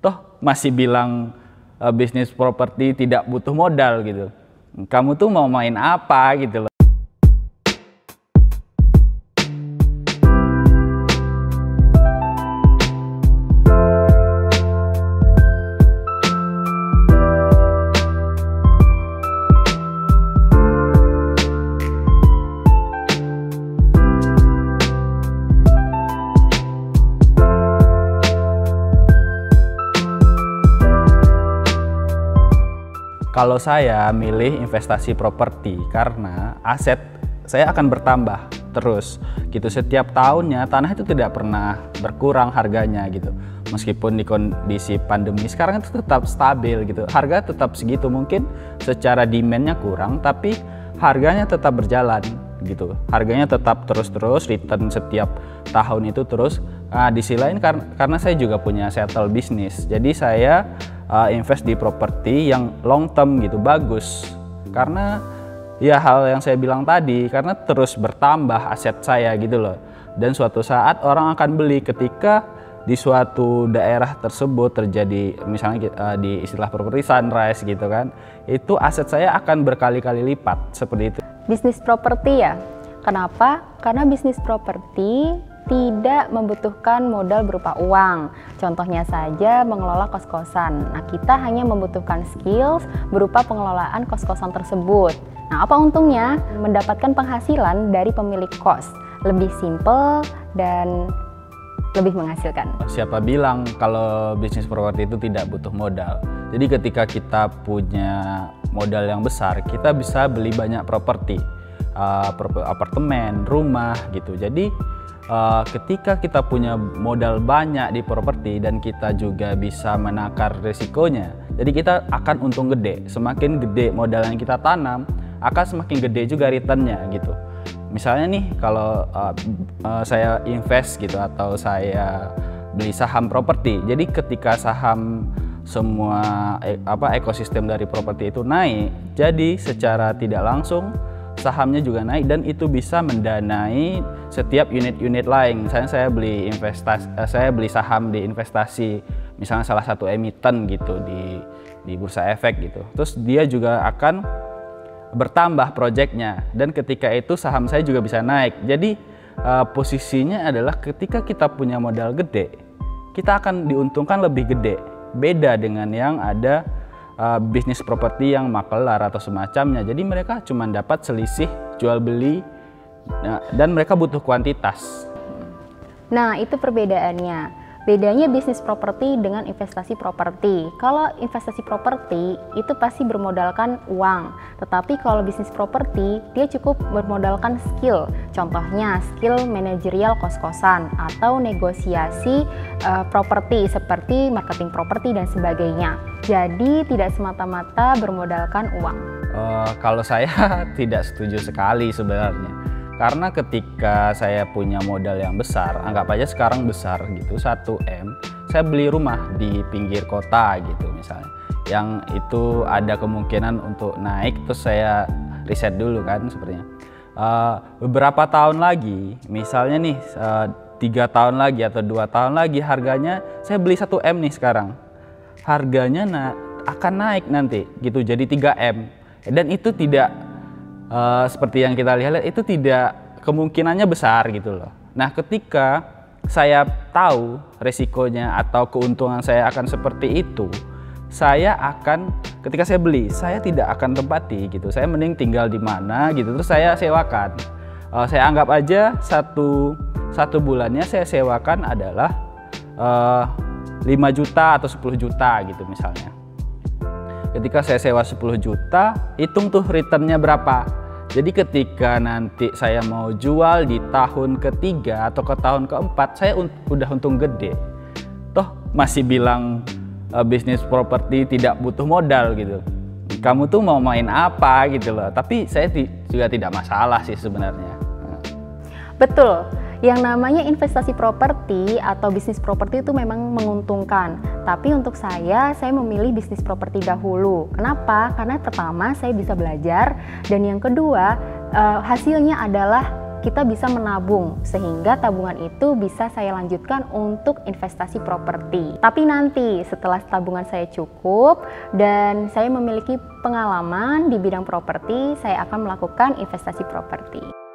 Toh masih bilang bisnis properti tidak butuh modal gitu. Kamu tuh mau main apa gitu loh. Kalau saya milih investasi properti karena aset saya akan bertambah terus gitu. Setiap tahunnya tanah itu tidak pernah berkurang harganya gitu. Meskipun di kondisi pandemi sekarang itu tetap stabil gitu. Harga tetap segitu, mungkin secara demand-nya kurang tapi harganya tetap berjalan gitu. Harganya tetap terus-terus return setiap tahun itu terus. Nah, di sisi lain karena saya juga punya settle bisnis. Jadi saya invest di properti yang long term gitu, bagus. Karena ya hal yang saya bilang tadi, karena terus bertambah aset saya gitu loh. Dan suatu saat orang akan beli ketika di suatu daerah tersebut terjadi misalnya di istilah properti sunrise gitu kan. Itu aset saya akan berkali-kali lipat seperti itu. Bisnis properti ya. Kenapa? Karena bisnis properti tidak membutuhkan modal berupa uang. Contohnya saja mengelola kos-kosan. Nah, kita hanya membutuhkan skills berupa pengelolaan kos-kosan tersebut. Nah, apa untungnya? Mendapatkan penghasilan dari pemilik kos. Lebih simple dan lebih menghasilkan. Siapa bilang kalau bisnis properti itu tidak butuh modal? Jadi ketika kita punya modal yang besar, kita bisa beli banyak properti, apartemen, rumah gitu. Jadi ketika kita punya modal banyak di properti dan kita juga bisa menakar risikonya, jadi kita akan untung gede. Semakin gede modal yang kita tanam, akan semakin gede juga returnnya gitu. Misalnya nih kalau saya invest gitu atau saya beli saham properti, jadi ketika saham semua ekosistem dari properti itu naik, jadi secara tidak langsung sahamnya juga naik dan itu bisa mendanai setiap unit-unit lain. Misalnya saya beli saham di investasi, misalnya salah satu emiten gitu di bursa efek gitu. Terus dia juga akan bertambah proyeknya dan ketika itu saham saya juga bisa naik. Jadi posisinya adalah ketika kita punya modal gede, kita akan diuntungkan lebih gede. Beda dengan yang ada bisnis properti yang makelar atau semacamnya. Jadi mereka cuma dapat selisih jual beli dan mereka butuh kuantitas. Nah, itu perbedaannya. Bedanya bisnis properti dengan investasi properti. Kalau investasi properti itu pasti bermodalkan uang, tetapi kalau bisnis properti dia cukup bermodalkan skill. Contohnya skill manajerial kos-kosan atau negosiasi properti seperti marketing properti dan sebagainya. Jadi tidak semata-mata bermodalkan uang. Kalau saya tidak setuju sekali sebenarnya. Karena ketika saya punya modal yang besar, anggap aja sekarang besar gitu, 1M, saya beli rumah di pinggir kota gitu misalnya. Yang itu ada kemungkinan untuk naik, terus saya riset dulu kan sepertinya. Beberapa tahun lagi, misalnya nih 3 tahun lagi atau 2 tahun lagi harganya, saya beli 1M nih sekarang. Harganya akan naik nanti gitu jadi 3M. Dan itu tidak seperti yang kita lihat itu tidak kemungkinannya besar gitu loh. Nah, ketika saya tahu resikonya atau keuntungan saya akan seperti itu, saya akan ketika saya beli, saya tidak akan tempati gitu. Saya mending tinggal di mana gitu terus saya sewakan. Saya anggap aja satu bulannya saya sewakan adalah 5 juta atau 10 juta gitu misalnya. Ketika saya sewa 10 juta, hitung tuh returnnya berapa. Jadi ketika nanti saya mau jual di tahun ketiga atau ke tahun keempat, saya udah untung gede. Toh masih bilang bisnis properti tidak butuh modal gitu. Kamu tuh mau main apa gitu loh. Tapi saya juga tidak masalah sih sebenarnya. Betul. Yang namanya investasi properti atau bisnis properti itu memang menguntungkan. Tapi untuk saya memilih bisnis properti dahulu. Kenapa? Karena pertama saya bisa belajar dan yang kedua hasilnya adalah kita bisa menabung sehingga tabungan itu bisa saya lanjutkan untuk investasi properti. Tapi nanti setelah tabungan saya cukup dan saya memiliki pengalaman di bidang properti, saya akan melakukan investasi properti.